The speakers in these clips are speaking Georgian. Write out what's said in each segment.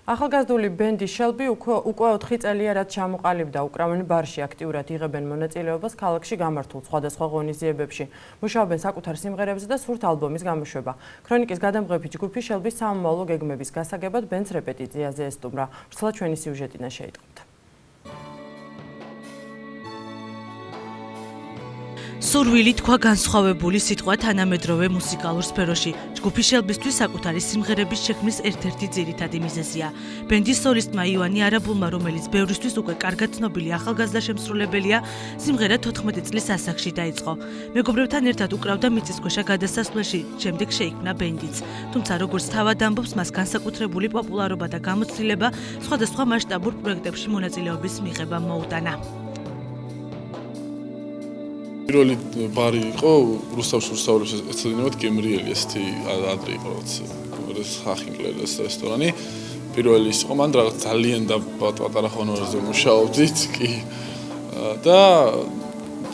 ახალგაზრდული ბენდი შელბი უკვე 4 წელია რაც ჩამოყალიბდა უკრაინის ბარში აქტიურად იღებენ მონაწილეობას ქალაქში გამართულ სხვადასხვა ღონისძიებებში. მუშაობენ საკუთარ სიმღერებზე და სურთ ალბომის გამოშვება. ქრონიკის გადამღები ჯგუფი შელბის სამომავლო გეგმების გასაგებად ბენდს რეპეტიციაზე ესტუმრა. ვრცლა ჩვენი სიუჟეტიდან შეიტყობთ. სურვილი თქვა განსხვავებული სიტყვა თანამედროვე მუსიკალურ სფეროში. ჯგუფი შელბისთვის საკუთარი სიმღერების შექმნის ერთ-ერთი ძირითადი მიზეზია. ბენდის სოლისტმა ივანი არაბულმა, რომელიც ბევრისთვის უკვე კარგად ცნობილი ახალგაზრდა შემსრულებელია, სიმღერა 14 წლის ასაკში დაიწყო. მეგობრებთან ერთად უკრავდა მიწისქვეშა გადასასვლელში, შემდეგ შეიქმნა ბენდიც. თუმცა როგორც თავად ამბობს, მას განსაკუთრებული პოპულარობა და გამოცდილება სხვადასხვა მასშტაბურ პროექტებში მონაწილეობის მიღება მოუტანა. პირველი ბარი იყო რუსთავში რუსთაველებს ეცოდინებათ გემრიელი ესეთი ადრე იყო რაღაც ხახინკლერის რესტორანი. პირველი ის იყო, მან რაღაც ძალიან და პატარა ხონორზე მუშაობდით კი. და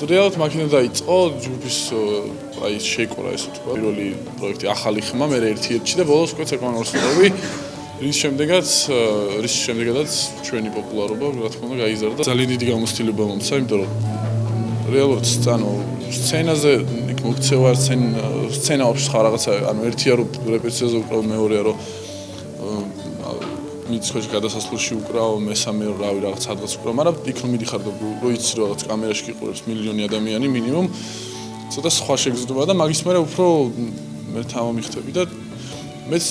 რეალურად მაქინე დაიწყო ჯგუფის აი შეკრა ესე თქვა. პირველი პროექტი ახალი ხმა, მე ერთ-ერთი და ბოლოს უკვე ცეკმანორსები. რის შემდეგაც ჩვენი პოპულარობა რა თქმა უნდა გაიზარდა. ძალიან დიდი გამოცდილება მომცა, იმიტომ რომ რეალურად სცენაზე მოქცევა სცენა აქვს ხარ რაღაცა ანუ ერთია რომ რეპეტიციაზე უკრავ მეორეა რომ მიწისქვეშა გადასასვლელში უკრავ მესამე რავი რაღაც ადგილას უკრავ მაგრამ იქ რომ მიდიხარ და რო იცი რომ რაღაც კამერაში გიყურებს მილიონი ადამიანი მინიმუმ ცოტა სხვა შეგრძნება და მაგის მერე უფრო მე თამამიხდები და მეც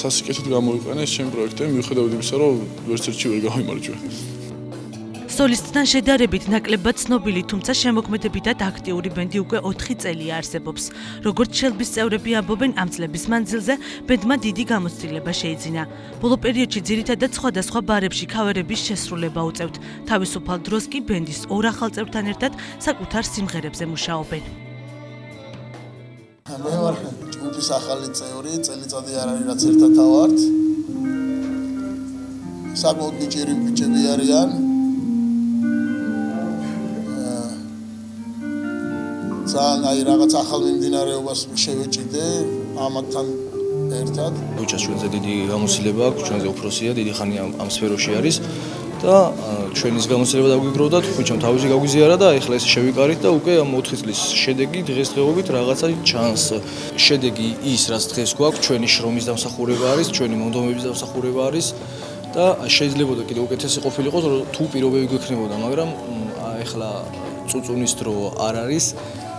სასიკეთოდ გამოვიყენე ეს ჩემი პროექტები მიუხედავად იმისა რომ ვერც ერთში ვერ გავიმარჯვე სოლისტთან შედარებით ნაკლებად ცნობილი, თუმცა შემოქმედებითად აქტიური ბენდი უკვე 4 წელია არსებობს. როგორც შელბის წევრები ამბობენ, ამ წლების მანძილზე ბენდმა დიდი გამოცდილება შეიძინა. ბოლო პერიოდში ძირითადად სხვადასხვა ბარებში ქავერების შესრულება უწევთ. თავისუფალ დროს კი ბენდის 2 ახალ წევრთან ერთად საკუთარ სიმღერებზე მუშაობენ. მე ვარ ჯგუფის ახალი წევრი, წელიწადი არ არის რაც ერთად ავართ. საკმაოდ ნიჭიერი ბიჭები არიან. აი რაღაც ახალ მიმდინარეობას შევეჭიდე ამათთან ერთად. ბიჭას ჩვენზე დიდი გამოცდილება აქვს, ჩვენზე უფროსია, დიდი ხანი ამ სფეროში არის და ჩვენის გამოცდილება დაგვიგროვდათ, ბიჭამ თავისი გაგვიზიარა და ეხლა ეს შევიკარით და უკვე ამ 4 წლის შედეგი დღესდღეობით რაღაცა ჩანს. შედეგი ის, რაც დღეს გვაქვს, ჩვენი შრომის დამსახურება არის, ჩვენი მონდომების დამსახურება არის და შეიძლებოდა კიდევ უკეთესი ყოფილიყო თუ პირობები გვექნებოდა, მაგრამ ეხლა წუწუნის დრო არ არის.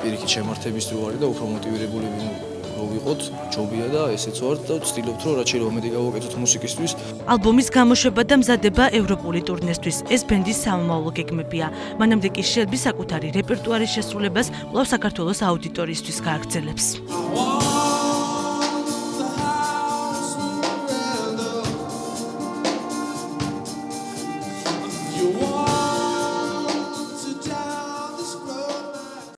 პირიქით შემართების დრო არის და უფრო მოტივირებულები რო ვიყოთ, ჯობია და ესეც ვარ და ვცდილობთ რომ რაც შეიძლება მეტი გავაკეთოთ მუსიკისთვის. ალბომის გამოშვება და მზადება ევროპული ტურნესთვის. ეს ბენდის სამომავლო გეგმებია. მანამდე კი შელბი საკუთარი რეპერტუარის შესრულებას კვლავ საქართველოს აუდიტორიისთვის გააგრძელებს.